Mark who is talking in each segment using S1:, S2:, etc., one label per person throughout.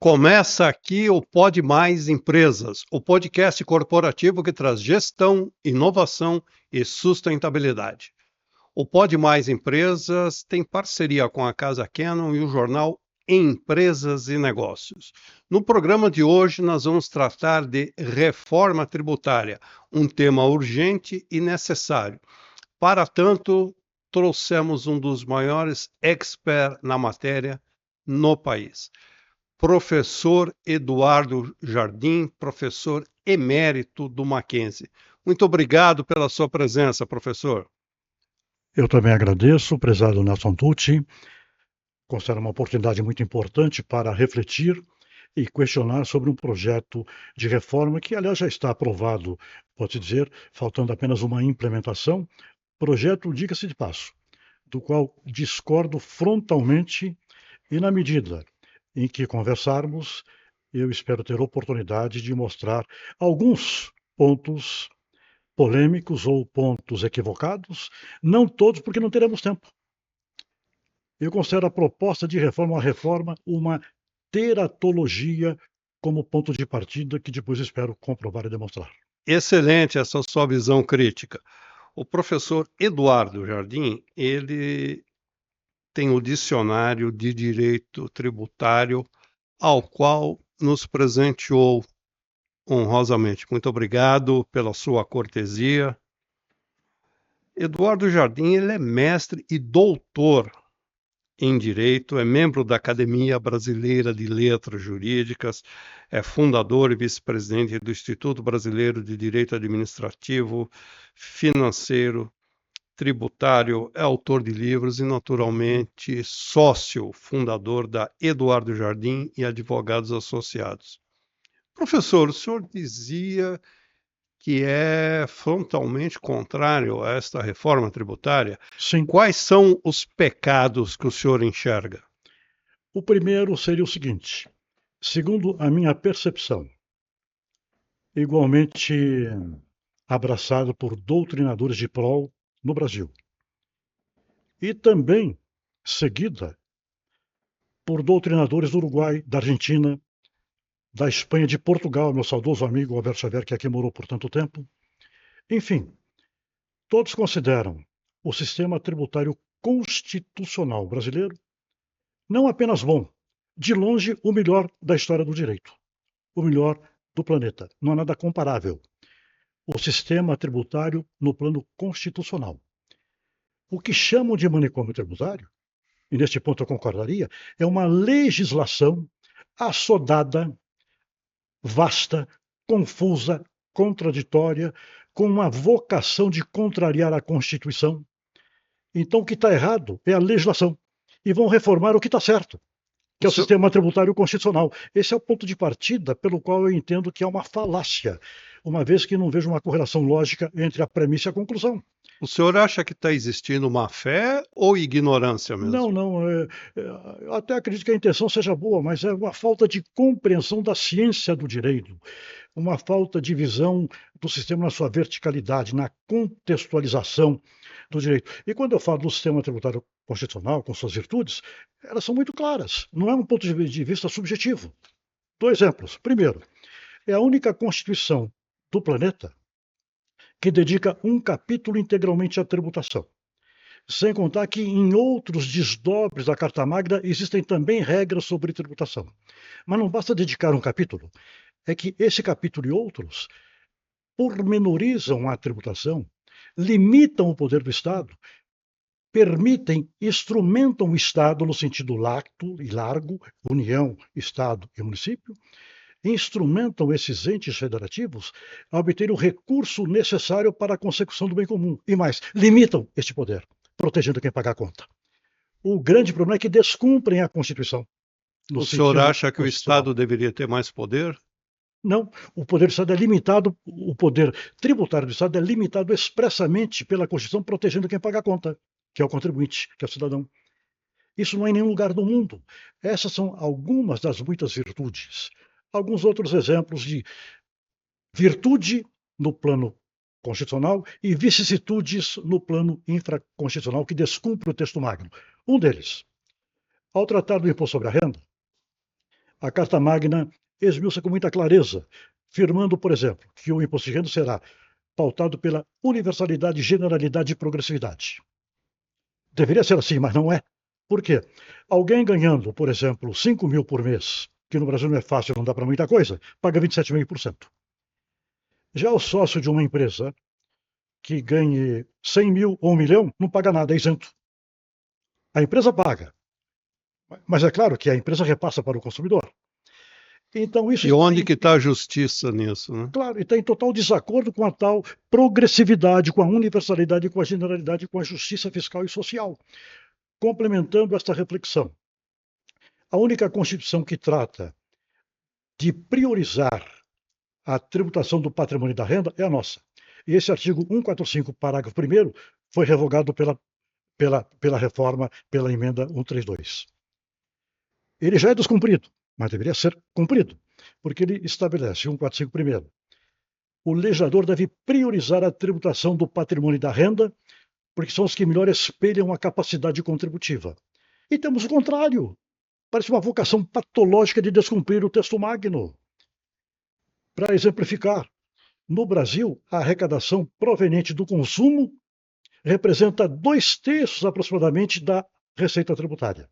S1: Começa aqui o Pode Mais Empresas, o podcast corporativo que traz gestão, inovação e sustentabilidade. O Pode Mais Empresas tem parceria com a Casa Canon e o jornal Empresas e Negócios. No programa de hoje, nós vamos tratar de reforma tributária, um tema urgente e necessário. Para tanto, trouxemos um dos maiores experts na matéria no país. Professor Eduardo Jardim, professor emérito do Mackenzie. Muito obrigado pela sua presença, professor.
S2: Eu também agradeço, prezado Nelson Tucci. Considero uma oportunidade muito importante para refletir e questionar sobre um projeto de reforma que, aliás, já está aprovado, pode-se dizer, faltando apenas uma implementação. Projeto, diga-se de passo, do qual discordo frontalmente e, na medida em que conversarmos, eu espero ter oportunidade de mostrar alguns pontos polêmicos ou pontos equivocados, não todos, porque não teremos tempo. Eu considero a proposta de reforma uma reforma, uma teratologia como ponto de partida que depois espero comprovar e demonstrar.
S1: Excelente essa sua visão crítica. O professor Eduardo Jardim, ele tem o dicionário de direito tributário ao qual nos presenteou honrosamente. Muito obrigado pela sua cortesia. Eduardo Jardim, ele é mestre e doutor em Direito, é membro da Academia Brasileira de Letras Jurídicas, é fundador e vice-presidente do Instituto Brasileiro de Direito Administrativo, Financeiro, Tributário, é autor de livros e, naturalmente, sócio fundador da Eduardo Jardim e Advogados Associados. Professor, o senhor dizia que é frontalmente contrário a esta reforma tributária.
S2: Sim.
S1: Quais são os pecados que o senhor enxerga?
S2: O primeiro seria o seguinte: segundo a minha percepção, igualmente abraçado por doutrinadores de prol no Brasil, e também seguida por doutrinadores do Uruguai, da Argentina, da Espanha, de Portugal, meu saudoso amigo Alberto Xavier, que aqui morou por tanto tempo. Enfim, todos consideram o sistema tributário constitucional brasileiro não apenas bom, de longe o melhor da história do direito, o melhor do planeta. Não há nada comparável. O sistema tributário no plano constitucional. O que chamam de manicômio tributário, e neste ponto eu concordaria, é uma legislação assodada, vasta, confusa, contraditória, com uma vocação de contrariar a Constituição. Então, o que está errado é a legislação. E vão reformar o que está certo, que é o sistema tributário constitucional. Esse é o ponto de partida pelo qual eu entendo que é uma falácia, uma vez que não vejo uma correlação lógica entre a premissa e a conclusão.
S1: O senhor acha que está existindo má fé ou ignorância mesmo?
S2: Não. Eu até acredito que a intenção seja boa, mas é uma falta de compreensão da ciência do direito, uma falta de visão do sistema na sua verticalidade, na contextualização do direito. E quando eu falo do sistema tributário constitucional, com suas virtudes, elas são muito claras. Não é um ponto de vista subjetivo. Dois exemplos. Primeiro, é a única Constituição do planeta que dedica um capítulo integralmente à tributação. Sem contar que em outros desdobres da Carta Magna existem também regras sobre tributação. Mas não basta dedicar um capítulo, é que esse capítulo e outros pormenorizam a tributação, limitam o poder do Estado, permitem, instrumentam o Estado no sentido lacto e largo, União, Estado e município, instrumentam esses entes federativos a obter o recurso necessário para a consecução do bem comum. E mais, limitam este poder, protegendo quem paga a conta. O grande problema é que descumprem a Constituição.
S1: O senhor acha que o Estado deveria ter mais poder?
S2: Não, o poder do Estado é limitado, o poder tributário do Estado é limitado expressamente pela Constituição, protegendo quem paga a conta, que é o contribuinte, que é o cidadão. Isso não é em nenhum lugar do mundo. Essas são algumas das muitas virtudes. Alguns outros exemplos de virtude no plano constitucional e vicissitudes no plano infraconstitucional que descumpre o texto magno. Um deles, ao tratar do imposto sobre a renda, A Carta Magna esmiuça com muita clareza, firmando, por exemplo, que o imposto de renda será pautado pela universalidade, generalidade e progressividade. Deveria ser assim, mas não é. Por quê? Alguém ganhando, por exemplo, 5 mil por mês, que no Brasil não é fácil, não dá para muita coisa, paga 27,5%. Já o sócio de uma empresa que ganhe 100 mil ou 1 milhão, não paga nada, é isento. A empresa paga, mas é claro que a empresa repassa para o consumidor. Então isso
S1: E
S2: está
S1: onde que está a justiça nisso, né?
S2: claro, e está em total desacordo com a tal progressividade, com a universalidade, com a generalidade, com a justiça fiscal e social. Complementando esta reflexão, a única Constituição que trata de priorizar a tributação do patrimônio e da renda é a nossa. E esse artigo 145, parágrafo 1º, foi revogado pela reforma, pela emenda 132. Ele já é descumprido, mas deveria ser cumprido, porque ele estabelece, 145 primeiro, o legislador deve priorizar a tributação do patrimônio e da renda, porque são os que melhor espelham a capacidade contributiva. E temos o contrário. Parece uma vocação patológica de descumprir o texto magno. Para exemplificar, no Brasil, a arrecadação proveniente do consumo representa 2/3 aproximadamente da receita tributária.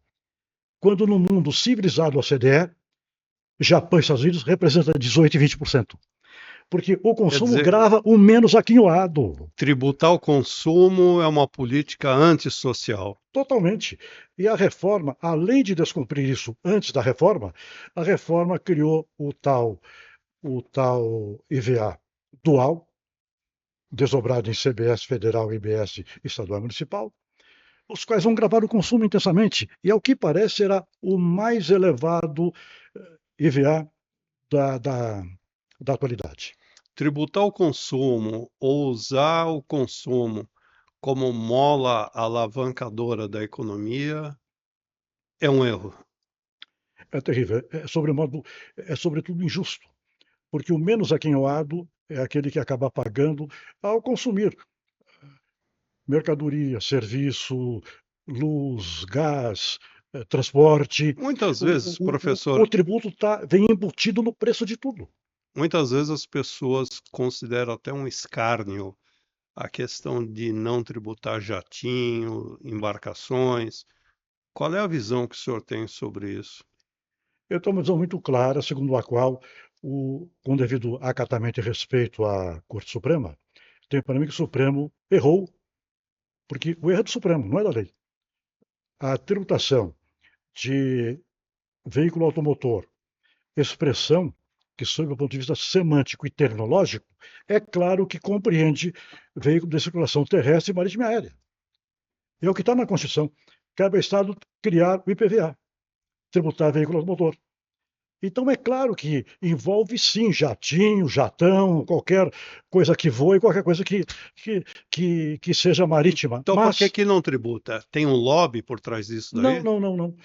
S2: Quando no mundo civilizado OCDE, Japão e Estados Unidos representa 18% e 20%. Porque o consumo grava o menos aquinhoado.
S1: Tributar o consumo é uma política antissocial.
S2: Totalmente. E a reforma, além de descumprir isso antes da reforma, a reforma criou o tal IVA dual, desdobrado em CBS federal, IBS estadual e municipal, os quais vão gravar o consumo intensamente. E, ao que parece, será o mais elevado IVA da atualidade.
S1: Tributar o consumo ou usar o consumo como mola alavancadora da economia é um erro.
S2: É terrível, é sobretudo injusto, porque o menos aquinhoado é aquele que acaba pagando ao consumir mercadoria, serviço, luz, gás, transporte.
S1: Muitas vezes,
S2: O
S1: professor,
S2: tributo vem embutido no preço de tudo.
S1: muitas vezes as pessoas consideram até um escárnio a questão de não tributar jatinho, embarcações. Qual é a visão que o senhor tem sobre isso?
S2: Eu tenho uma visão muito clara, segundo a qual, com devido acatamento e respeito à Corte Suprema, tenho para mim que o Supremo errou, porque o erro é do Supremo, não é da lei. A tributação de veículo automotor, expressão que, sob o ponto de vista semântico e tecnológico, é claro que compreende veículo de circulação terrestre, marítima e aérea. É o que está na Constituição. Cabe ao Estado criar o IPVA, tributar veículo automotor. Então, é claro que envolve, sim, jatinho, jatão, qualquer coisa que voe, qualquer coisa que seja marítima.
S1: Então, por
S2: Mas,
S1: que não tributa? Tem um lobby por trás disso
S2: não,
S1: daí?
S2: não, não, não.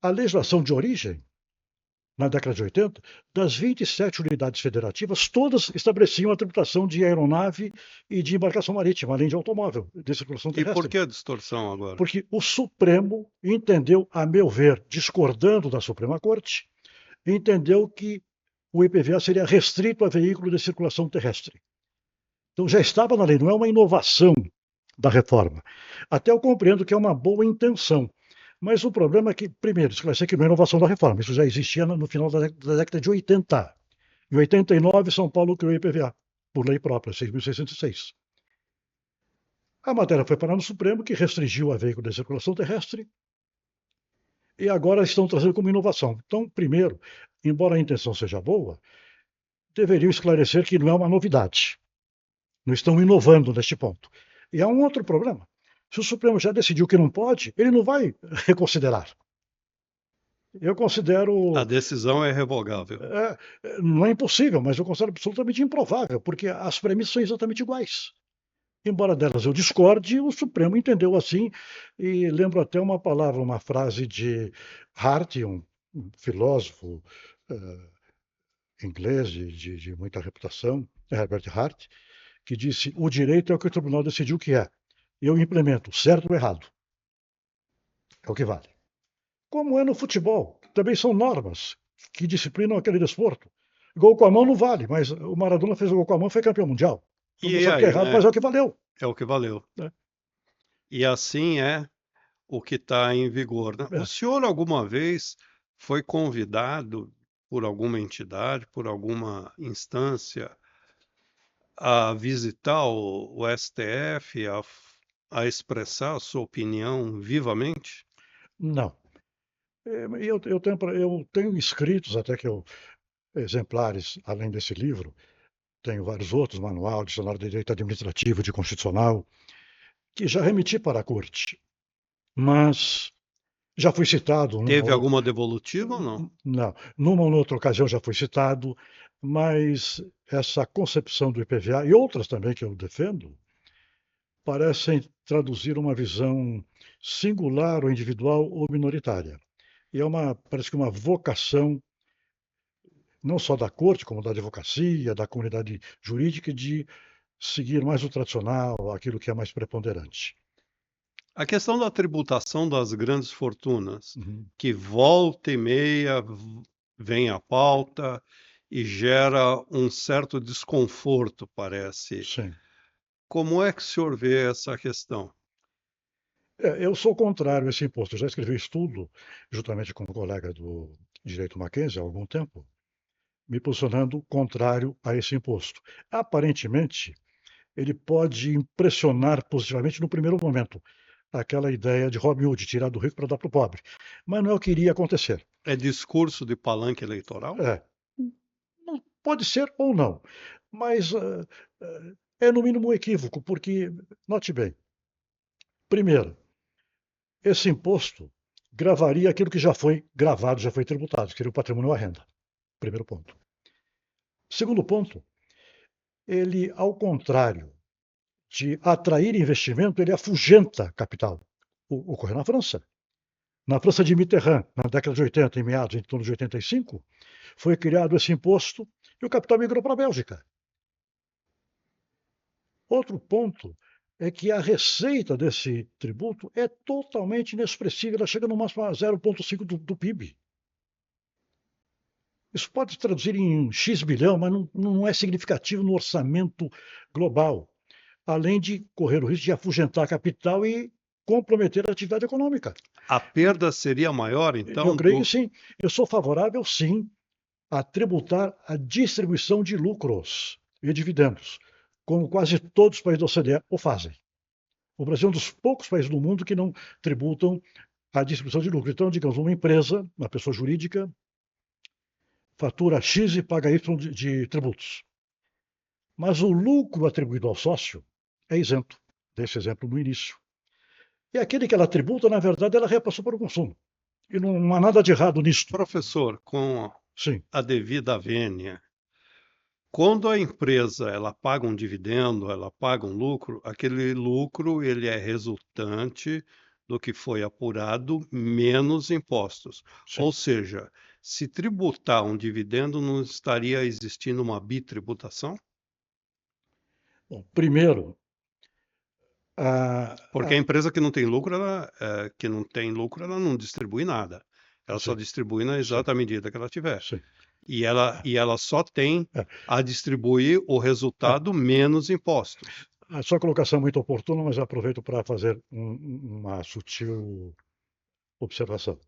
S2: A legislação de origem, na década de 80, das 27 unidades federativas, todas estabeleciam a tributação de aeronave e de embarcação marítima, além de automóvel, de circulação
S1: E por
S2: terrestre.
S1: que a distorção agora?
S2: Porque o Supremo entendeu, a meu ver, discordando da Suprema Corte, entendeu que o IPVA seria restrito a veículo de circulação terrestre. Então já estava na lei, não é uma inovação da reforma. Até eu compreendo que é uma boa intenção. Mas o problema é que, primeiro, esclarecer que não é inovação da reforma, isso já existia no final da década de 80. Em 89, São Paulo criou o IPVA, por lei própria, 6.606. A matéria foi parar no Supremo, que restringiu a veículo de circulação terrestre, e agora estão trazendo como inovação. Então, primeiro, embora a intenção seja boa, deveriam esclarecer que não é uma novidade. Não estão inovando neste ponto. E há um outro problema. Se o Supremo já decidiu que não pode, ele não vai reconsiderar. Eu considero.
S1: A decisão é revogável.
S2: Não é impossível, mas eu considero absolutamente improvável, porque as premissas são exatamente iguais. Embora delas eu discorde, o Supremo entendeu assim, e lembro até uma palavra, uma frase de Hart, um filósofo inglês de muita reputação, Herbert Hart, que disse: o direito é o que o tribunal decidiu que é. Eu implemento, certo ou errado. É o que vale. Como é no futebol. também são normas que disciplinam aquele desporto. Gol com a mão não vale, mas o Maradona fez o gol com a mão e foi campeão mundial. Todo mundo
S1: E
S2: sabe que é
S1: aí,
S2: errado,
S1: né?
S2: mas é o que valeu.
S1: É o que valeu.
S2: Né?
S1: E assim é o que está em vigor, né? O
S2: É.
S1: senhor alguma vez foi convidado por alguma entidade, por alguma instância, a visitar o STF, a expressar a sua opinião vivamente?
S2: Não. Eu tenho escritos até que eu, exemplares, além desse livro, tenho vários outros, manual, dicionário de direito administrativo, de constitucional, que já remeti para a corte. Mas já fui citado,
S1: Teve alguma devolutiva ou não?
S2: não, numa ou outra ocasião já fui citado, mas essa concepção do IPVA e outras também que eu defendo parecem traduzir uma visão singular ou individual ou minoritária. E parece que uma vocação não só da corte, como da advocacia, da comunidade jurídica, de seguir mais o tradicional, aquilo que é mais preponderante.
S1: A questão da tributação das grandes fortunas,
S2: Uhum.
S1: que volta e meia vem à pauta e gera um certo desconforto, parece.
S2: Sim.
S1: Como é que o senhor vê essa questão?
S2: Eu sou contrário a esse imposto. Eu já escrevi estudo, juntamente com um colega do Direito Mackenzie, há algum tempo, me posicionando contrário a esse imposto. Aparentemente, ele pode impressionar positivamente no primeiro momento, aquela ideia de Robin Hood, tirar do rico para dar para o pobre. Mas não é o que iria acontecer.
S1: É discurso de palanque eleitoral?
S2: É, pode ser ou não, mas é no mínimo um equívoco, porque, note bem, primeiro, esse imposto gravaria aquilo que já foi gravado, já foi tributado, que seria o patrimônio ou a renda. Primeiro ponto. Segundo ponto, ele, ao contrário de atrair investimento, ele afugenta capital. Ocorreu na França. Na França de Mitterrand, na década de 80, em meados, em torno de 85, foi criado esse imposto e o capital migrou para a Bélgica. Outro ponto é que a receita desse tributo é totalmente inexpressiva, ela chega no máximo a 0,5% do PIB. Isso pode se traduzir em X bilhão, mas não é significativo no orçamento global, além de correr o risco de afugentar capital e comprometer a atividade econômica.
S1: A perda seria maior,
S2: Eu
S1: então,
S2: creio que sim. Eu sou favorável, sim, a tributar a distribuição de lucros e dividendos, como quase todos os países da OCDE o fazem. O Brasil é um dos poucos países do mundo que não tributam a distribuição de lucro. Então, digamos, uma empresa, uma pessoa jurídica, fatura X e paga Y de tributos. Mas o lucro atribuído ao sócio é isento. Desse exemplo no início. E aquele que ela tributa, na verdade, ela repassou para o consumo. E não há nada de errado nisto.
S1: professor, com
S2: Sim,
S1: a devida vênia, quando a empresa ela paga um dividendo, ela paga um lucro, aquele lucro ele é resultante do que foi apurado menos impostos.
S2: sim.
S1: Ou seja, se tributar um dividendo, não estaria existindo uma bitributação?
S2: Bom, primeiro, a,
S1: Porque a
S2: a,
S1: empresa que não tem lucro, ela não distribui nada. Ela só
S2: sim,
S1: distribui na
S2: sim,
S1: exata medida que ela tiver.
S2: sim.
S1: E ela só tem
S2: É,
S1: a distribuir o
S2: é.
S1: resultado menos impostos.
S2: A sua colocação é muito oportuna, mas aproveito para fazer uma sutil observação.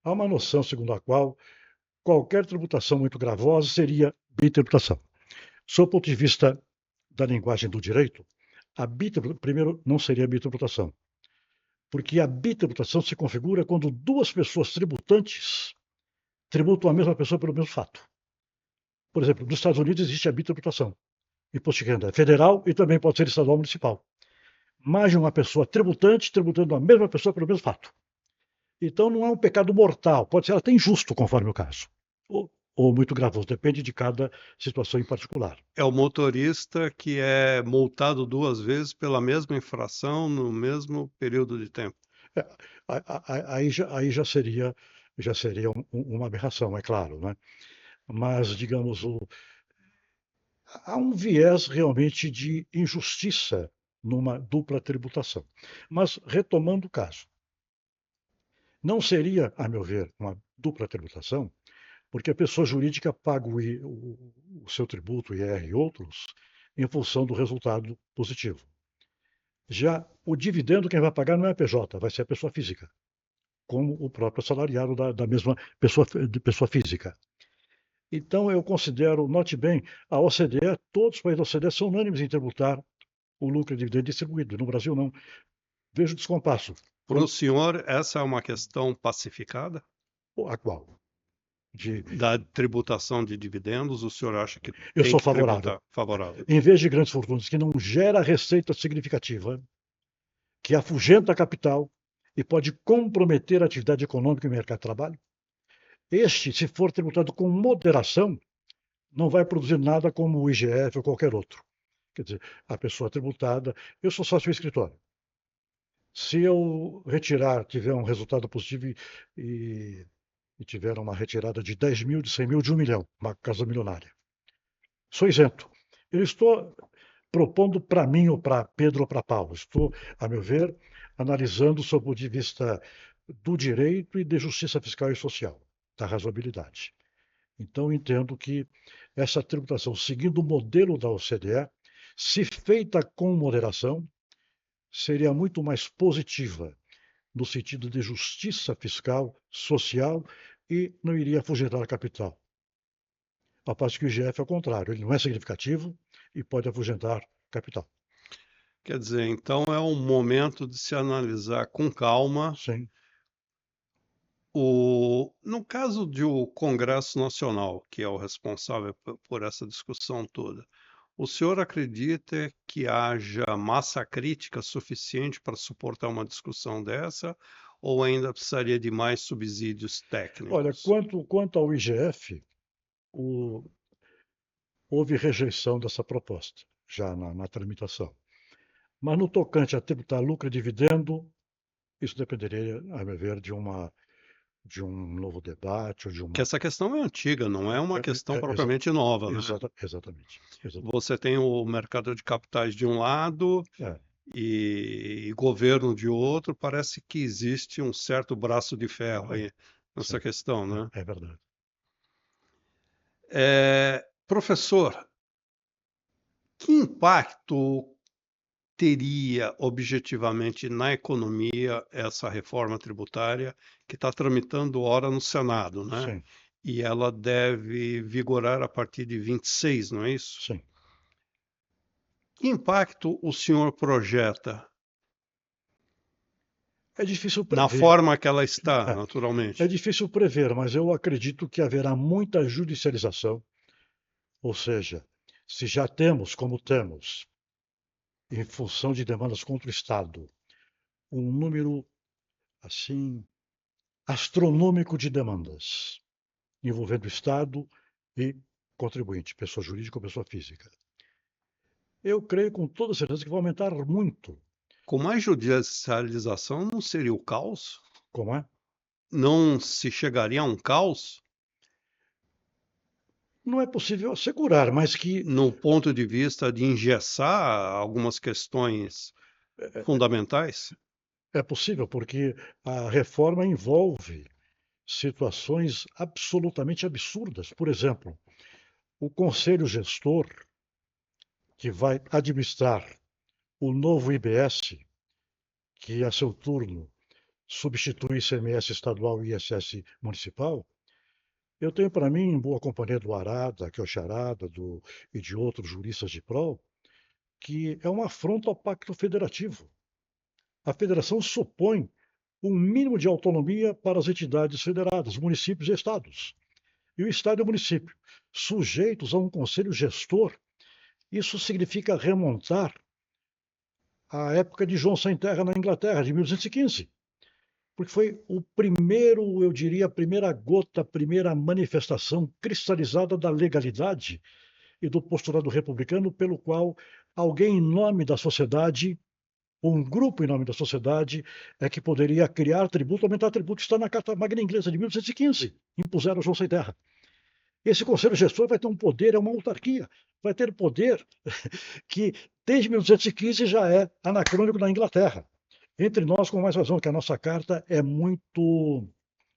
S2: Há uma noção segundo a qual qualquer tributação muito gravosa seria bitributação. Sob o ponto de vista da linguagem do direito, a bitributação, primeiro, não seria bitributação, porque a bitributação se configura quando duas pessoas tributantes tributam a mesma pessoa pelo mesmo fato. Por exemplo, nos Estados Unidos existe a bitributação. Imposto de renda é federal e também pode ser estadual ou municipal. Mais de uma pessoa tributante tributando a mesma pessoa pelo mesmo fato. Então não é um pecado mortal, pode ser até injusto, conforme o caso. Ou muito gravoso, depende de cada situação em particular.
S1: É o motorista que é multado duas vezes pela mesma infração no mesmo período de tempo.
S2: É, aí já seria uma aberração, é claro, né? Mas, digamos, há um viés realmente de injustiça numa dupla tributação. Mas, retomando o caso, não seria, a meu ver, uma dupla tributação, porque a pessoa jurídica paga o seu tributo, IR e outros, em função do resultado positivo. Já o dividendo, quem vai pagar não é a PJ, vai ser a pessoa física, como o próprio assalariado da mesma pessoa física. Então, eu considero, note bem, a OCDE, todos os países da OCDE são unânimes em tributar o lucro e dividendo distribuído. No Brasil, não. Vejo descompasso.
S1: Para o senhor, essa é uma questão pacificada?
S2: A qual?
S1: Da tributação de dividendos, o senhor acha que
S2: Eu
S1: tem
S2: sou
S1: que
S2: favorável.
S1: tributar? Favorável.
S2: Em vez de grandes fortunas, que não gera receita significativa, que afugenta capital e pode comprometer a atividade econômica e o mercado de trabalho, este, se for tributado com moderação, não vai produzir nada como o IGF ou qualquer outro. Quer dizer, a pessoa tributada... Eu sou sócio do escritório. Se eu retirar, tiver um resultado positivo e tiver uma retirada de 10 mil, de 100 mil, de 1 milhão, uma casa milionária, sou isento. Eu estou propondo para mim ou para Pedro ou para Paulo. Estou, a meu ver, analisando sob o ponto de vista do direito e de justiça fiscal e social, da razoabilidade. Então, entendo que essa tributação, seguindo o modelo da OCDE, se feita com moderação, seria muito mais positiva, no sentido de justiça fiscal, social, e não iria afugentar capital. A parte que o IGF é o contrário, ele não é significativo e pode afugentar capital.
S1: Quer dizer, então é um momento de se analisar com calma.
S2: Sim.
S1: No caso de o Congresso Nacional, que é o responsável por essa discussão toda, o senhor acredita que haja massa crítica suficiente para suportar uma discussão dessa, ou ainda precisaria de mais subsídios técnicos?
S2: Olha, quanto ao IGF, houve rejeição dessa proposta, já na tramitação. Mas no tocante a tributar lucro e dividendo, isso dependeria, a meu ver, de um novo debate ou de
S1: Que
S2: uma...
S1: essa questão é antiga, não é uma questão propriamente nova, né?
S2: Exatamente.
S1: Você tem o mercado de capitais de um lado
S2: É,
S1: e governo de outro, parece que existe um certo braço de ferro aí nessa
S2: sim,
S1: questão, né?
S2: é verdade.
S1: Professor, que impacto teria objetivamente na economia essa reforma tributária que está tramitando ora no Senado, né?
S2: Sim,
S1: E ela deve vigorar a partir de 26, não é isso?
S2: sim.
S1: Que impacto o senhor projeta
S2: É difícil
S1: na
S2: prever.
S1: forma que ela está,
S2: É
S1: naturalmente?
S2: difícil prever, mas eu acredito que haverá muita judicialização, ou seja, se já temos, como temos, em função de demandas contra o Estado, um número assim astronômico de demandas envolvendo o Estado e contribuinte, pessoa jurídica ou pessoa física. Eu creio com toda certeza que vai aumentar muito.
S1: Com mais judicialização, não seria o caos?
S2: Como é?
S1: Não se chegaria a um caos?
S2: Não é possível assegurar, mas que
S1: No ponto de vista de engessar algumas questões fundamentais?
S2: é possível, porque a reforma envolve situações absolutamente absurdas. Por exemplo, o conselho gestor, que vai administrar o novo IBS, que a seu turno substitui ICMS estadual e ISS municipal, eu tenho para mim, em boa companhia do Arada, que é o Charada, e de outros juristas de prol, que é uma afronta ao pacto federativo. A federação supõe um mínimo de autonomia para as entidades federadas, municípios e estados. E o estado e o município, sujeitos a um conselho gestor, isso significa remontar à época de João Sem Terra na Inglaterra, de 1215. Porque foi o primeiro, eu diria, a primeira gota, a primeira manifestação cristalizada da legalidade e do postulado republicano, pelo qual alguém em nome da sociedade, ou um grupo em nome da sociedade, é que poderia criar tributo, aumentar tributo. Está na Carta Magna Inglesa de 1815, impuseram João Sem Terra. Esse conselho gestor vai ter um poder, é uma autarquia, vai ter poder que desde 1815 já é anacrônico na Inglaterra. Entre nós, com mais razão, que a nossa carta é muito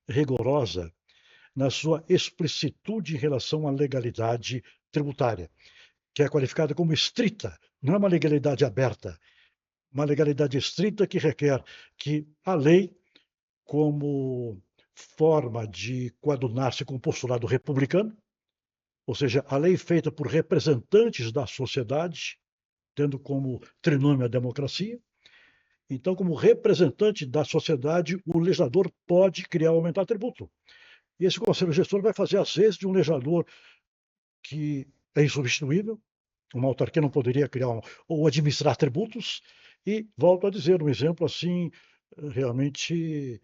S2: rigorosa na sua explicitude em relação à legalidade tributária, que é qualificada como estrita, não é uma legalidade aberta, uma legalidade estrita que requer que a lei, como forma de coadunar-se com o postulado republicano, ou seja, a lei feita por representantes da sociedade, tendo como trinômio a democracia. Então, como representante da sociedade, o legislador pode criar ou aumentar tributo. E esse conselho gestor vai fazer às vezes de um legislador que é insubstituível, uma autarquia não poderia criar ou administrar tributos, e volto a dizer, um exemplo assim, realmente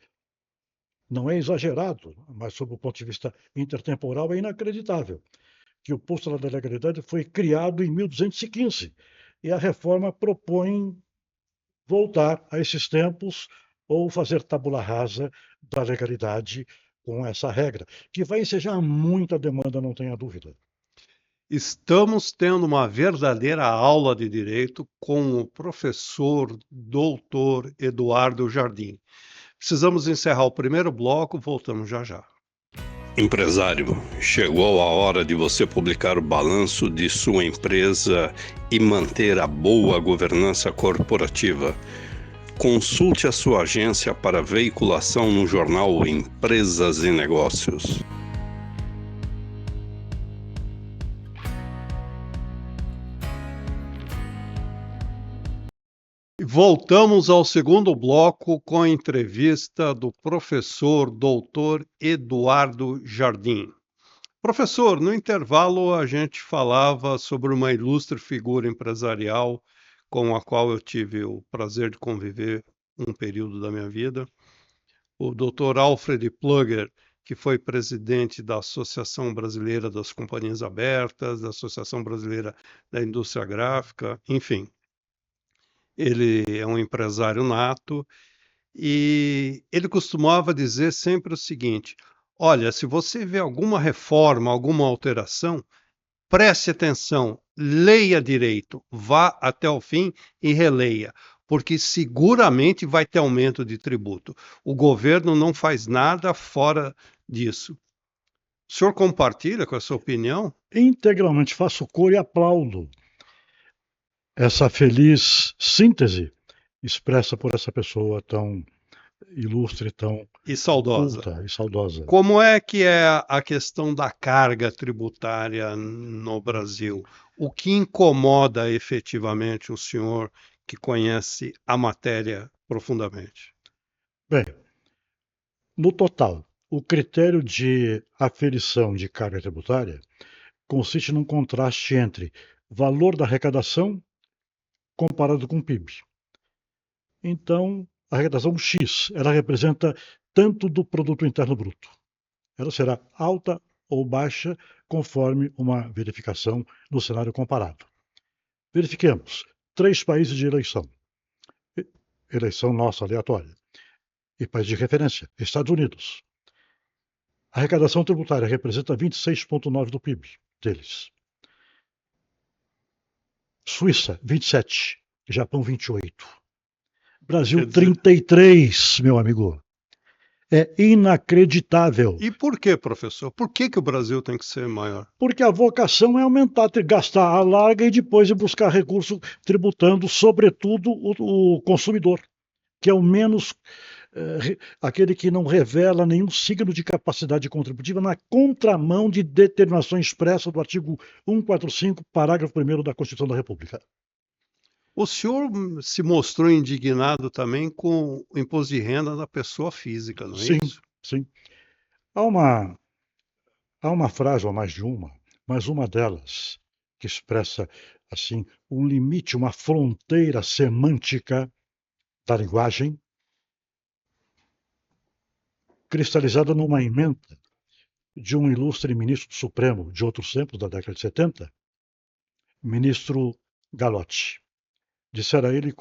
S2: não é exagerado, mas sob o ponto de vista intertemporal é inacreditável, que o posto da legalidade foi criado em 1215, e a reforma propõe voltar a esses tempos ou fazer tabula rasa da legalidade com essa regra, que vai ensejar muita demanda, não tenha dúvida.
S1: Estamos tendo uma verdadeira aula de direito com o professor doutor Eduardo Jardim. Precisamos encerrar o primeiro bloco, voltamos já já. Empresário, chegou a hora de você publicar o balanço de sua empresa e manter a boa governança corporativa. Consulte a sua agência para veiculação no jornal Empresas e Negócios. Voltamos ao segundo bloco com a entrevista do professor doutor Eduardo Jardim. Professor, no intervalo a gente falava sobre uma ilustre figura empresarial com a qual eu tive o prazer de conviver um período da minha vida, o Dr. Alfred Plugger, que foi presidente da Associação Brasileira das Companhias Abertas, da Associação Brasileira da Indústria Gráfica, enfim. Ele é um empresário nato e ele costumava dizer sempre o seguinte: olha, se você vê alguma reforma, alguma alteração, preste atenção, leia direito, vá até o fim e releia, porque seguramente vai ter aumento de tributo. O governo não faz nada fora disso. O senhor compartilha com essa opinião?
S2: Integralmente faço cor e aplaudo essa feliz síntese expressa por essa pessoa tão ilustre, tão
S1: E saudosa.
S2: culta e saudosa.
S1: Como é que é a questão da carga tributária no Brasil? O que incomoda efetivamente o senhor que conhece a matéria profundamente?
S2: Bem, no total, o critério de aferição de carga tributária consiste num contraste entre valor da arrecadação comparado com o PIB. Então, a arrecadação X, ela representa tanto do produto interno bruto. Ela será alta ou baixa conforme uma verificação no cenário comparado. Verifiquemos 3 países de eleição. Eleição nossa aleatória. E país de referência, Estados Unidos. A arrecadação tributária representa 26,9% do PIB deles. Suíça, 27%. Japão, 28%. Brasil, 33%, meu amigo. É inacreditável.
S1: E por que, professor? Por que o Brasil tem que ser maior?
S2: Porque a vocação é aumentar, gastar a larga e depois buscar recurso tributando, sobretudo, o consumidor, que é o menos aquele que não revela nenhum signo de capacidade contributiva na contramão de determinação expressa do artigo 145, parágrafo 1º da Constituição da República.
S1: O senhor se mostrou indignado também com o imposto de renda da pessoa física, não é isso?
S2: Sim. Há uma frase, ou mais de uma, mas uma delas que expressa assim um limite, uma fronteira semântica da linguagem, cristalizada numa emenda de um ilustre ministro do Supremo de outros tempos, da década de 70, ministro Galotti. Dissera ele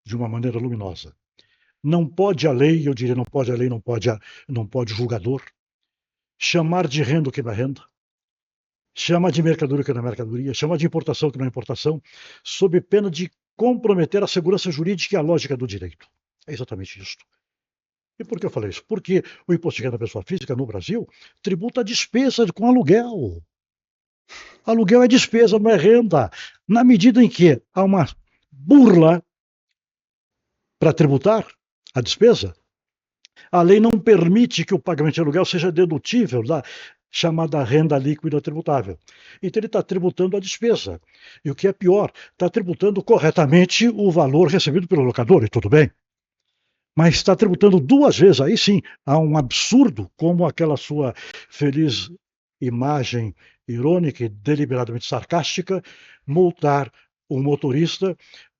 S2: de uma maneira luminosa: não pode a lei, eu diria, não pode a lei, não pode o julgador, chamar de renda o que não é renda, chamar de mercadoria o que não é mercadoria, chamar de importação o que não é importação, sob pena de comprometer a segurança jurídica e a lógica do direito. É exatamente isto. E por que eu falei isso? Porque o imposto de renda da pessoa física no Brasil tributa a despesa com aluguel. Aluguel é despesa, não é renda. Na medida em que há uma burla para tributar a despesa, a lei não permite que o pagamento de aluguel seja dedutível da chamada renda líquida tributável. Então ele está tributando a despesa. E o que é pior, está tributando corretamente o valor recebido pelo locador, e tudo bem. Mas está tributando duas vezes, aí sim, há um absurdo, como aquela sua feliz imagem irônica e deliberadamente sarcástica, multar o motorista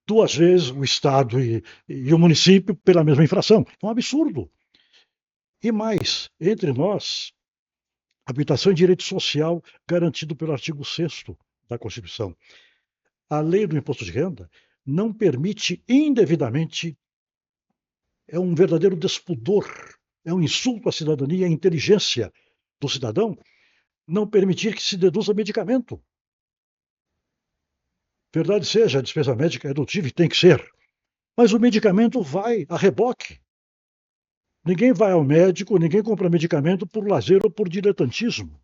S2: duas vezes o Estado e o município pela mesma infração. É um absurdo. E mais, entre nós, habitação e direito social garantido pelo artigo 6º da Constituição. A lei do imposto de renda não permite indevidamente, é um verdadeiro despudor, é um insulto à cidadania e à inteligência do cidadão não permitir que se deduza medicamento. Verdade seja, a despesa médica é dedutível e tem que ser, mas o medicamento vai a reboque. Ninguém vai ao médico, ninguém compra medicamento por lazer ou por diletantismo.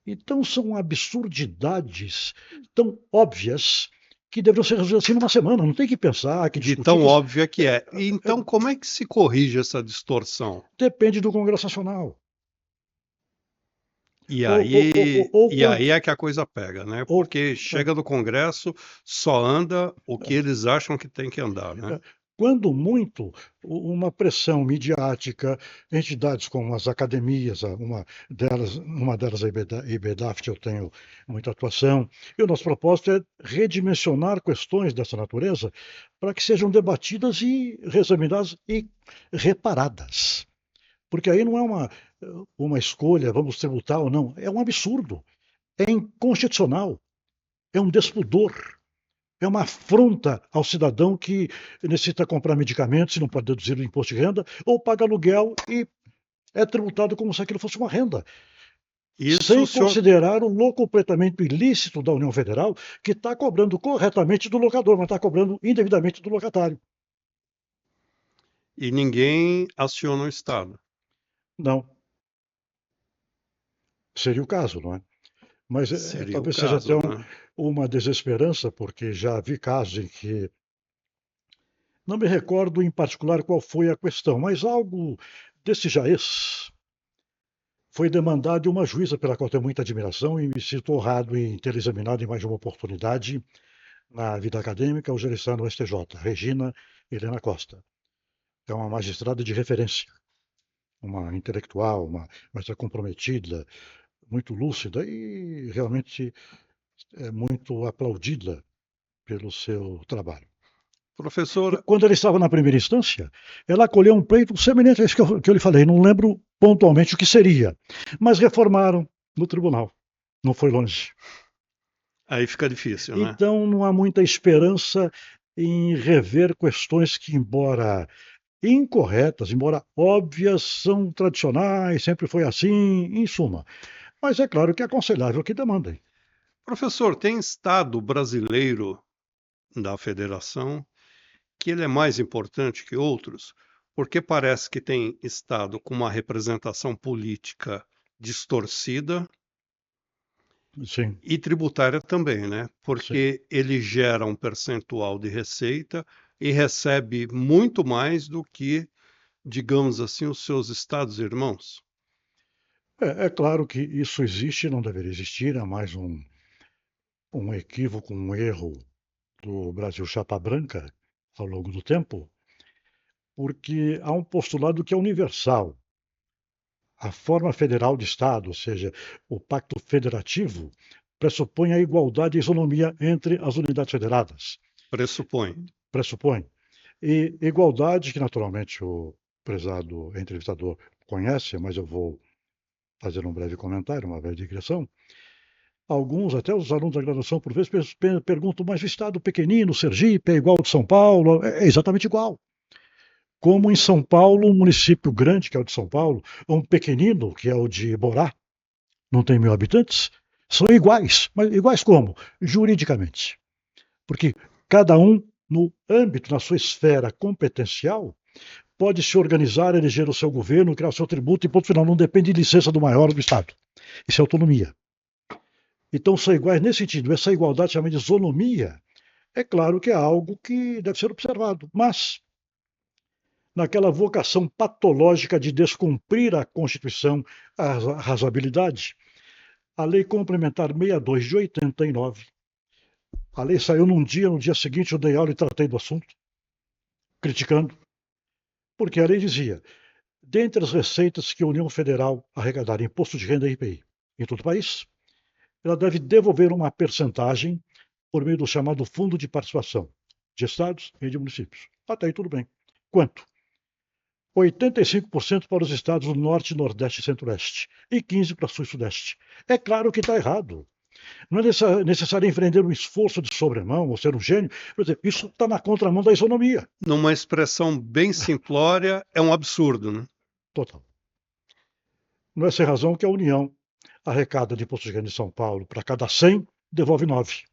S2: Então são absurdidades tão óbvias que deveriam ser resolvidas assim numa semana. Não tem que pensar, que
S1: De
S2: discutir.
S1: tão óbvia que é. E então, como é que se corrige essa distorção?
S2: Depende do Congresso Nacional.
S1: E
S2: Ou,
S1: aí, e
S2: quando,
S1: aí é que a coisa pega, né?
S2: ou,
S1: Porque chega no Congresso, só anda o que eles acham que tem que andar, né?
S2: quando muito, uma pressão midiática, entidades como as academias, uma delas a IBDAFT, eu tenho muita atuação, e o nosso propósito é redimensionar questões dessa natureza para que sejam debatidas e reexaminadas e reparadas. Porque aí não é uma escolha, vamos tributar ou não, é um absurdo, é inconstitucional, é um despudor. É uma afronta ao cidadão que necessita comprar medicamentos e não pode deduzir o imposto de renda, ou paga aluguel e é tributado como se aquilo fosse uma renda.
S1: Isso
S2: Sem
S1: o senhor.
S2: considerar o locupletamento ilícito da União Federal, que está cobrando corretamente do locador, mas está cobrando indevidamente do locatário.
S1: E ninguém aciona o Estado.
S2: Não. Seria o caso, não é? Mas
S1: Seria o
S2: talvez seja até
S1: caso, né?
S2: uma desesperança, porque já vi casos em que não me recordo em particular qual foi a questão, mas algo desse jaez foi demandado de uma juíza pela qual tenho muita admiração e me sinto honrado em ter examinado em mais de uma oportunidade na vida acadêmica, hoje ela está no STJ, Regina Helena Costa. É uma magistrada de referência, uma intelectual, uma comprometida, muito lúcida e realmente é muito aplaudida pelo seu trabalho.
S1: Professor,
S2: Quando ela estava na primeira instância, ela acolheu um pleito semelhante a isso que eu lhe falei, não lembro pontualmente o que seria, mas reformaram no tribunal, não foi longe.
S1: aí fica difícil, né?
S2: Então não há muita esperança em rever questões que, embora incorretas, embora óbvias, são tradicionais, sempre foi assim, em suma. Mas é claro que é aconselhável que demandem.
S1: Professor, tem estado brasileiro da federação que ele é mais importante que outros, porque parece que tem estado com uma representação política distorcida
S2: Sim,
S1: e tributária também, né?
S2: sim.
S1: Porque ele gera um percentual de receita e recebe muito mais do que, digamos assim, os seus estados irmãos.
S2: É claro que isso existe, não deveria existir, é mais um equívoco, um erro do Brasil chapa branca ao longo do tempo, porque há um postulado que é universal. A forma federal de Estado, ou seja, o pacto federativo, pressupõe a igualdade e isonomia entre as unidades federadas.
S1: Pressupõe.
S2: Pressupõe. E igualdade, que naturalmente o prezado entrevistador conhece, mas eu vou fazer um breve comentário, uma breve digressão. Alguns, até os alunos da graduação, por vezes, perguntam, mas o Estado pequenino, Sergipe, é igual ao de São Paulo? É exatamente igual. Como em São Paulo, um município grande, que é o de São Paulo, ou um pequenino, que é o de Borá, não tem 1.000 habitantes, são iguais. Mas iguais como? Juridicamente. Porque cada um, no âmbito, na sua esfera competencial, pode se organizar, eleger o seu governo, criar o seu tributo e ponto final. Não depende de licença do maior do Estado. Isso é autonomia. Então são iguais nesse sentido. Essa igualdade chamada de isonomia, é claro que é algo que deve ser observado, mas naquela vocação patológica de descumprir a Constituição, a razoabilidade, a Lei Complementar 62 de 89, a lei saiu num dia, no dia seguinte eu dei aula e tratei do assunto, criticando, porque a lei dizia, dentre as receitas que a União Federal arrecadar imposto de renda e IPI em todo o país, ela deve devolver uma percentagem por meio do chamado Fundo de Participação de Estados e de municípios. Até aí tudo bem. Quanto? 85% para os estados do Norte, Nordeste e Centro-Oeste e 15% para Sul e Sudeste. É claro que está errado. Não é necessário empreender um esforço de sobremão ou ser um gênio. Por exemplo, isso está na contramão da isonomia.
S1: Numa expressão bem simplória, é um absurdo, né?
S2: Total. Não é sem razão que a União arrecada de imposto de renda de São Paulo, para cada 100, devolve 9.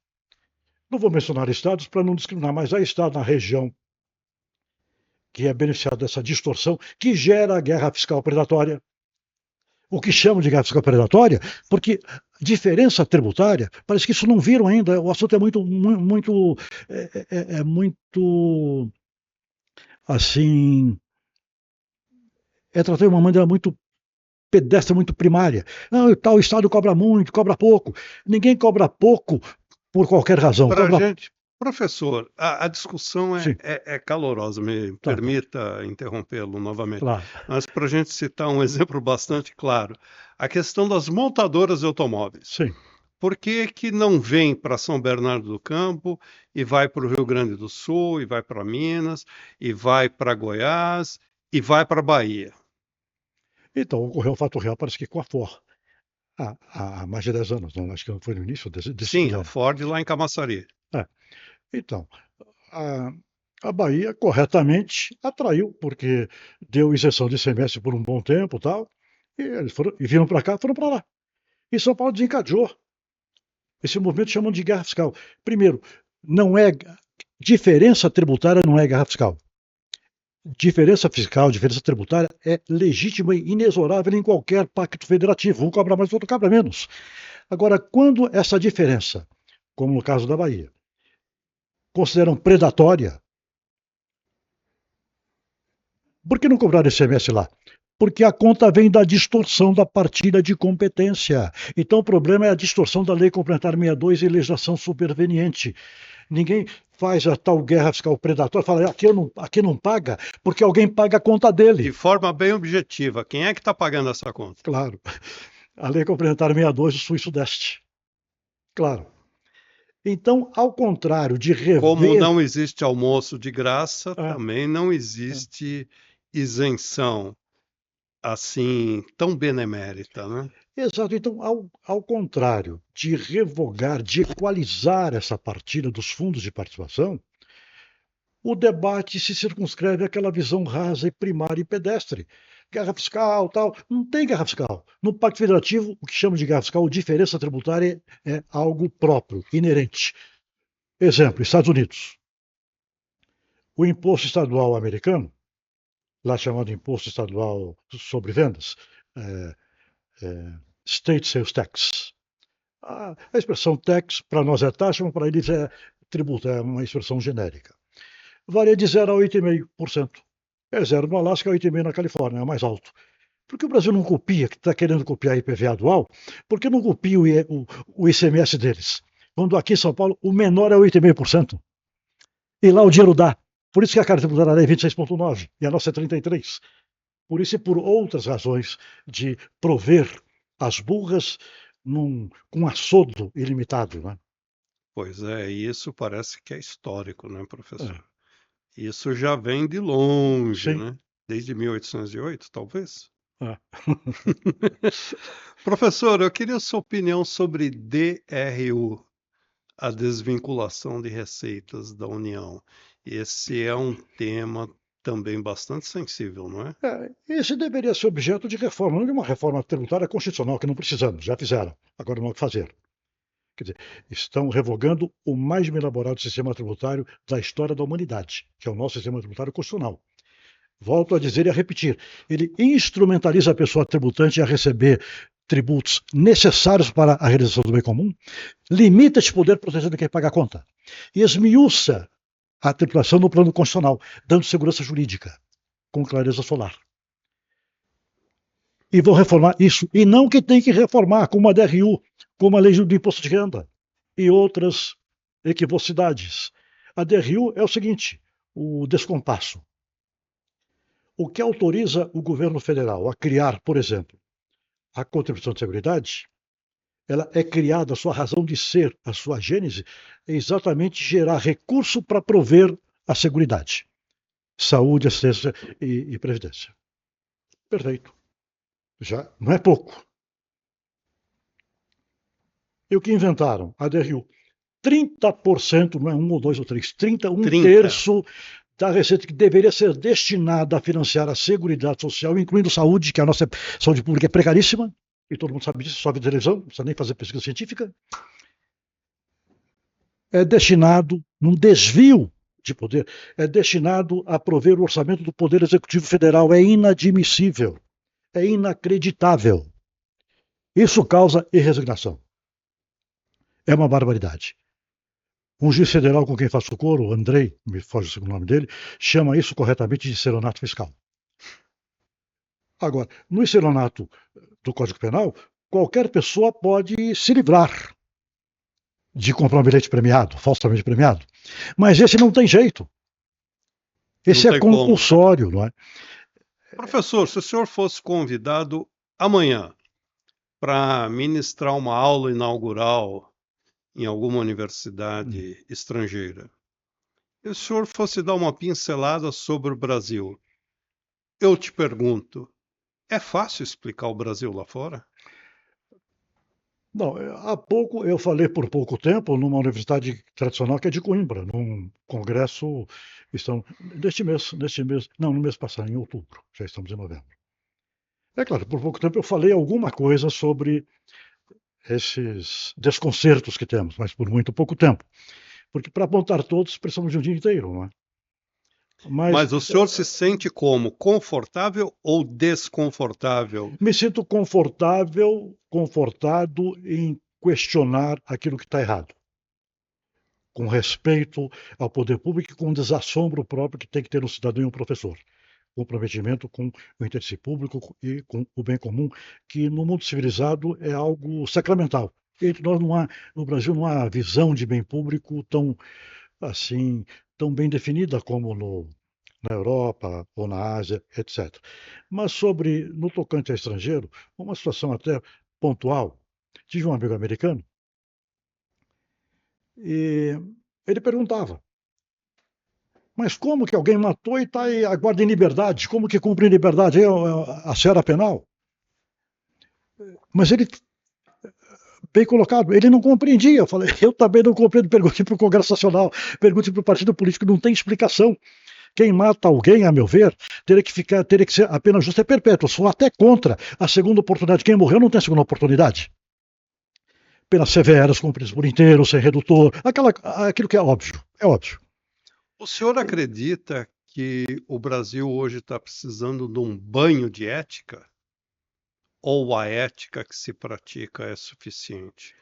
S2: Não vou mencionar estados para não discriminar, mas há estado na região que é beneficiado dessa distorção que gera a guerra fiscal predatória. O que chamam de guerra fiscal predatória, porque diferença tributária, parece que isso não viram ainda, o assunto é muito, assim, é tratado de uma maneira muito pedestre, muito primária. Não, tal estado cobra muito, cobra pouco. Ninguém cobra pouco por qualquer razão.
S1: Para a
S2: Cobra...
S1: gente, professor, a discussão é calorosa, me
S2: Tá,
S1: permita interrompê-lo novamente.
S2: claro.
S1: Mas para a gente citar um exemplo bastante claro, a questão das montadoras de automóveis.
S2: Sim.
S1: Por que que não vem para São Bernardo do Campo e vai para o Rio Grande do Sul, e vai para Minas, e vai para Goiás, e vai para Bahia?
S2: Então, ocorreu um fato real, parece que com a Ford, há mais de 10 anos, não, acho que foi no início desse
S1: Sim, a
S2: milênio.
S1: Ford lá em Camaçari.
S2: Então, a, a Bahia corretamente atraiu, porque deu isenção de ICMS por um bom tempo tal, e eles foram, e viram para cá, foram para lá. E São Paulo desencadeou. Esse movimento chamam de guerra fiscal. Primeiro, não é diferença tributária, não é guerra fiscal. Diferença fiscal, diferença tributária é legítima e inexorável em qualquer pacto federativo. Um cobra mais, o outro cobra menos. Agora, quando essa diferença, como no caso da Bahia, consideram predatória, por que não cobrar ICMS lá? Porque a conta vem da distorção da partilha de competência. Então o problema é a distorção da Lei Complementar 62 e legislação superveniente. Ninguém faz a tal guerra fiscal predatória, fala, aqui não paga, porque alguém paga a conta dele.
S1: De forma bem objetiva, quem é que está pagando essa conta?
S2: Claro. A Lei Complementar 62 do Sul e Sudeste. Claro. Então, ao contrário de rever...
S1: Como não existe almoço de graça, também não existe isenção assim tão benemérita, né?
S2: Exato. Então, ao contrário de revogar, de equalizar essa partilha dos fundos de participação, o debate se circunscreve àquela visão rasa e primária e pedestre. Guerra fiscal, tal. Não tem guerra fiscal. No Pacto Federativo, o que chama de guerra fiscal, diferença tributária é algo próprio, inerente. Exemplo, Estados Unidos. O imposto estadual americano, lá chamado imposto estadual sobre vendas, State Sales Tax. A expressão tax, para nós é taxa, mas para eles é tributo, é uma expressão genérica. Varia de 0 a 8,5%. É 0 no Alasca, 8,5% na Califórnia, é mais alto. Por que o Brasil não copia, que está querendo copiar a IPVA dual, por que não copia o ICMS deles? Quando aqui em São Paulo o menor é 8,5%. E lá o dinheiro dá. Por isso que a carta tributária é 26,9% e a nossa é 33%. Por isso e por outras razões de prover as burras com açodo ilimitado. Né?
S1: Pois é, isso parece que é histórico, né, professor? Isso já vem de longe,
S2: Sim.
S1: né? Desde 1808, talvez?
S2: É.
S1: Professor, eu queria sua opinião sobre DRU, a desvinculação de receitas da União. Esse é um tema também bastante sensível, não é?
S2: Esse deveria ser objeto de reforma, não de uma reforma tributária constitucional, que não precisamos, já fizeram, agora não há o que fazer. Quer dizer, estão revogando o mais bem elaborado sistema tributário da história da humanidade, que é o nosso sistema tributário constitucional. Volto a dizer e a repetir, ele instrumentaliza a pessoa tributante a receber tributos necessários para a realização do bem comum, limita esse poder protegendo quem paga a conta e esmiuça a tributação no plano constitucional, dando segurança jurídica, com clareza solar. E vão reformar isso, e não que tem que reformar, como a DRU, como a lei do imposto de renda e outras equivocidades. A DRU é o seguinte, o descompasso. O que autoriza o governo federal a criar, por exemplo, a contribuição de seguridade, ela é criada, a sua razão de ser, a sua gênese, é exatamente gerar recurso para prover a seguridade. Saúde, assistência e previdência. Perfeito. Já não é pouco. E o que inventaram? A DRU. 30%, não é 1 ou 2 ou 3, 30, um
S1: 30.
S2: terço da receita que deveria ser destinada a financiar a Seguridade Social, incluindo saúde, que a nossa saúde pública é precaríssima, e todo mundo sabe disso, só vê televisão, não precisa nem fazer pesquisa científica, é destinado, num desvio de poder, é destinado a prover o orçamento do Poder Executivo Federal. É inadmissível, é inacreditável. Isso causa irresignação. É uma barbaridade. Um juiz federal com quem faço coro, Andrei, me foge o segundo nome dele, chama isso corretamente de estelionato fiscal. Agora, no estelionato do Código Penal, qualquer pessoa pode se livrar de comprar um bilhete premiado, falsamente premiado. Mas esse não tem jeito. Esse é compulsório, não é?
S1: Professor, se o senhor fosse convidado amanhã para ministrar uma aula inaugural em alguma universidade estrangeira, e o senhor fosse dar uma pincelada sobre o Brasil, eu te pergunto, é fácil explicar o Brasil lá fora?
S2: Não, há pouco eu falei por pouco tempo numa universidade tradicional que é de Coimbra, num congresso, no mês passado, em outubro, já estamos em novembro. É claro, por pouco tempo eu falei alguma coisa sobre esses desconcertos que temos, mas por muito pouco tempo. Porque para apontar todos precisamos de um dia inteiro, não é?
S1: Mas o senhor se sente como? Confortável ou desconfortável?
S2: Me sinto confortado em questionar aquilo que está errado. Com respeito ao poder público e com desassombro próprio que tem que ter um cidadão e um professor. Comprometimento com o interesse público e com o bem comum, que no mundo civilizado é algo sacramental. Entre nós no Brasil não há visão de bem público tão assim, tão bem definida como na Europa ou na Ásia, etc. Mas no tocante ao estrangeiro, uma situação até pontual. Tive um amigo americano e ele perguntava: mas como que alguém matou e está aguarda em liberdade? Como que cumpre em liberdade? É a seara penal? Mas ele, bem colocado, ele não compreendia. Eu falei, eu também não compreendo. Pergunte para o Congresso Nacional, pergunte para o partido político, não tem explicação. Quem mata alguém, a meu ver, teria que ser a pena justa é perpétua. Sou até contra a segunda oportunidade. Quem morreu não tem segunda oportunidade. Penas severas, cumpridas por inteiro, sem redutor, aquilo que é óbvio. É óbvio.
S1: O senhor acredita que o Brasil hoje está precisando de um banho de ética? Ou a ética que se pratica é suficiente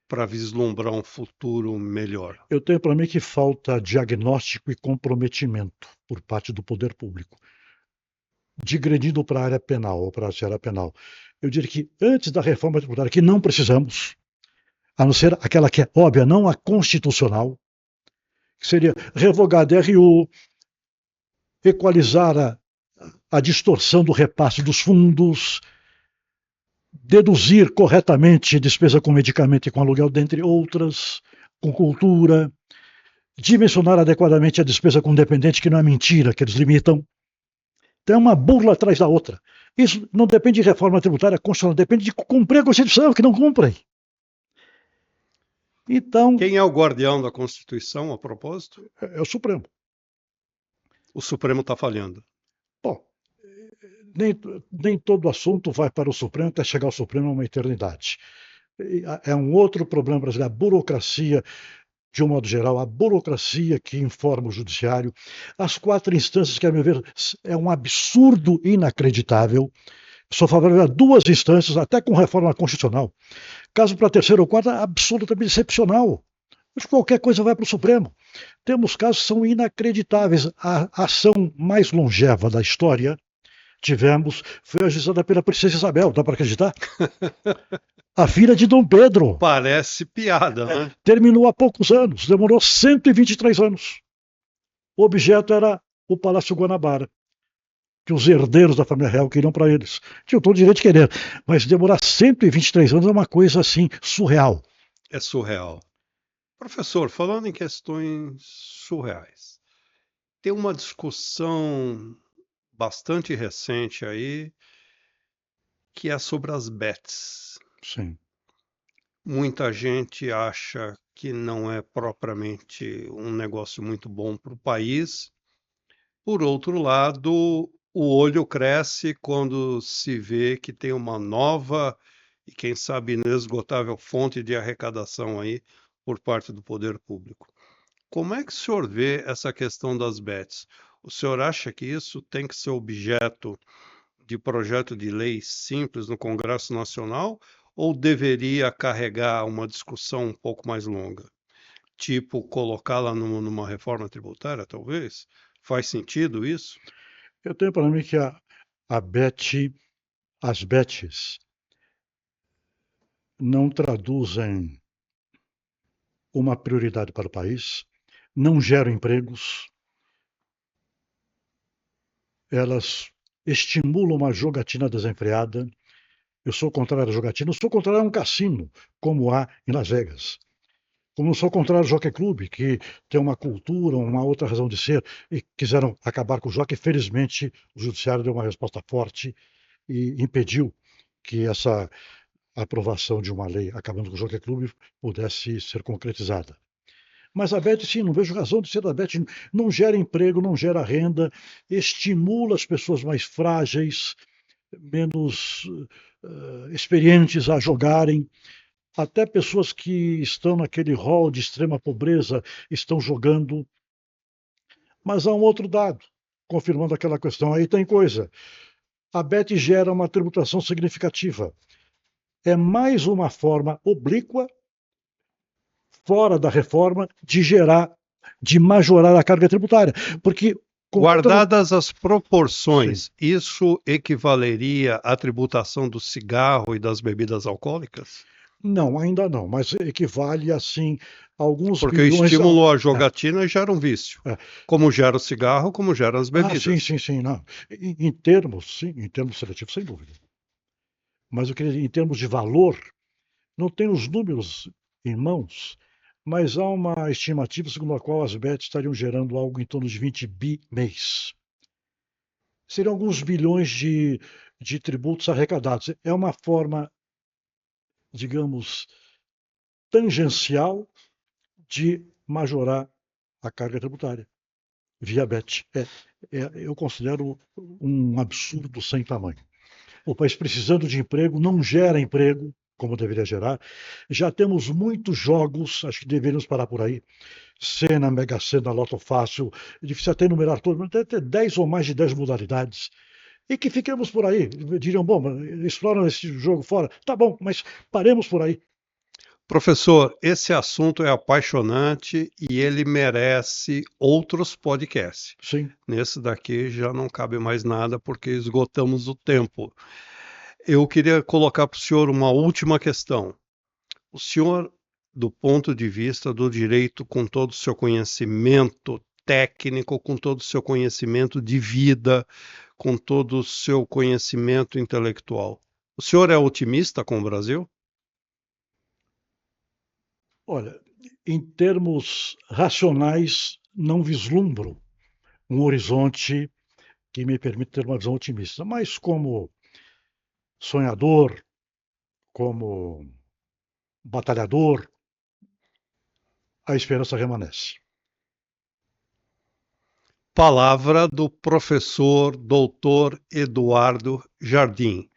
S1: para vislumbrar um futuro melhor?
S2: Eu tenho para mim que falta diagnóstico e comprometimento por parte do poder público, digredindo para a área penal ou para a seara penal. Eu diria que antes da reforma tributária, que não precisamos, a não ser aquela que é óbvia, não a constitucional, que seria revogar a DRU, equalizar a distorção do repasse dos fundos, deduzir corretamente despesa com medicamento e com aluguel, dentre outras, com cultura, dimensionar adequadamente a despesa com dependente, que não é mentira, que eles limitam. Tem uma burla atrás da outra. Isso não depende de reforma tributária constitucional, depende de cumprir a Constituição, que não cumprem. Então,
S1: quem é o guardião da Constituição, a propósito?
S2: É o Supremo.
S1: O Supremo está falhando.
S2: Bom, nem todo assunto vai para o Supremo até chegar ao Supremo uma eternidade. É um outro problema brasileiro. A burocracia de um modo geral, a burocracia que informa o judiciário, as 4 instâncias, que, a meu ver, é um absurdo inacreditável. Sou favorável a 2 instâncias, até com reforma constitucional. Caso para a terceira ou quarta, absolutamente excepcional. Mas qualquer coisa vai para o Supremo. Temos casos que são inacreditáveis. A ação mais longeva da história foi ajuizada pela Princesa Isabel, dá para acreditar? A filha de Dom Pedro.
S1: Parece piada, né?
S2: Terminou há poucos anos, demorou 123 anos. O objeto era o Palácio Guanabara, que os herdeiros da família real queriam para eles. Tinham todo o direito de querer, mas demorar 123 anos é uma coisa assim surreal.
S1: É surreal. Professor, falando em questões surreais, tem uma discussão bastante recente aí que é sobre as bets.
S2: Sim.
S1: Muita gente acha que não é propriamente um negócio muito bom para o país. Por outro lado, o olho cresce quando se vê que tem uma nova e, quem sabe, inesgotável fonte de arrecadação aí por parte do poder público. Como é que o senhor vê essa questão das bets? O senhor acha que isso tem que ser objeto de projeto de lei simples no Congresso Nacional ou deveria carregar uma discussão um pouco mais longa? Tipo, colocá-la numa reforma tributária, talvez? Faz sentido isso?
S2: Eu tenho para mim que as bets não traduzem uma prioridade para o país, não geram empregos, elas estimulam uma jogatina desenfreada. Eu sou contrário à jogatina, eu sou contrário a um cassino, como há em Las Vegas. Como eu sou contrário ao Jockey Club, que tem uma cultura, uma outra razão de ser, e quiseram acabar com o jockey. Felizmente, o judiciário deu uma resposta forte e impediu que essa aprovação de uma lei acabando com o Jockey Club pudesse ser concretizada. Mas a Bet, sim, não vejo razão de ser a Bet. Não gera emprego, não gera renda, estimula as pessoas mais frágeis, menos experientes a jogarem. Até pessoas que estão naquele rol de extrema pobreza estão jogando. Mas há um outro dado, confirmando aquela questão. Aí tem coisa. A Bet gera uma tributação significativa. É mais uma forma oblíqua, fora da reforma, de majorar a carga tributária. Porque,
S1: guardadas as proporções,
S2: sim,
S1: isso equivaleria à tributação do cigarro e das bebidas alcoólicas?
S2: não, ainda não, mas equivale assim a alguns
S1: Porque o
S2: bilhões.
S1: estímulo à jogatina gera um vício,
S2: É.
S1: como gera o cigarro, como gera as
S2: Sim,
S1: bebidas.
S2: sim, sim, não. Em termos, sim, em termos seletivos, sem dúvida. Mas eu queria, em termos de valor, não tenho os números em mãos, mas há uma estimativa segundo a qual as bets estariam gerando algo em torno de 20 bi mês. Seriam alguns bilhões de tributos arrecadados. É uma forma, digamos, tangencial de majorar a carga tributária via bet. Eu considero um absurdo sem tamanho. O país precisando de emprego não gera emprego, como deveria gerar. Já temos muitos jogos, acho que deveríamos parar por aí. Sena, Mega Sena, Loto Fácil, é difícil até enumerar todos, deve ter 10 ou mais de 10 modalidades. E que fiquemos por aí. Diriam, bom, exploram esse jogo fora. Tá bom, mas paremos por aí.
S1: Professor, esse assunto é apaixonante e ele merece outros podcasts.
S2: Sim.
S1: Nesse daqui já não cabe mais nada porque esgotamos o tempo. Eu queria colocar para o senhor uma última questão. O senhor, do ponto de vista do direito, com todo o seu conhecimento técnico, com todo o seu conhecimento de vida, com todo o seu conhecimento intelectual, o senhor é otimista com o Brasil?
S2: Olha, em termos racionais, não vislumbro um horizonte que me permite ter uma visão otimista. Mas como sonhador, como batalhador, a esperança remanesce.
S1: Palavra do professor doutor Eduardo Jardim.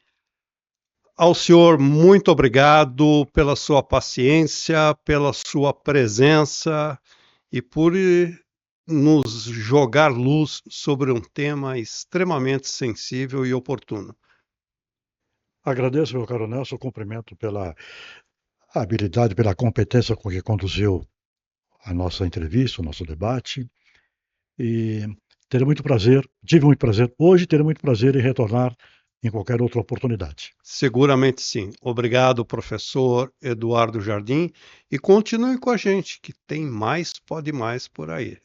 S1: Ao senhor, muito obrigado pela sua paciência, pela sua presença e por nos jogar luz sobre um tema extremamente sensível e oportuno.
S2: Agradeço, meu caro Nelson, cumprimento pela habilidade, pela competência com que conduziu a nossa entrevista, o nosso debate. E terei muito prazer, tive muito prazer hoje, terei muito prazer em retornar em qualquer outra oportunidade.
S1: Seguramente sim. Obrigado, professor Eduardo Jardim, e continue com a gente, que tem mais, pode mais por aí.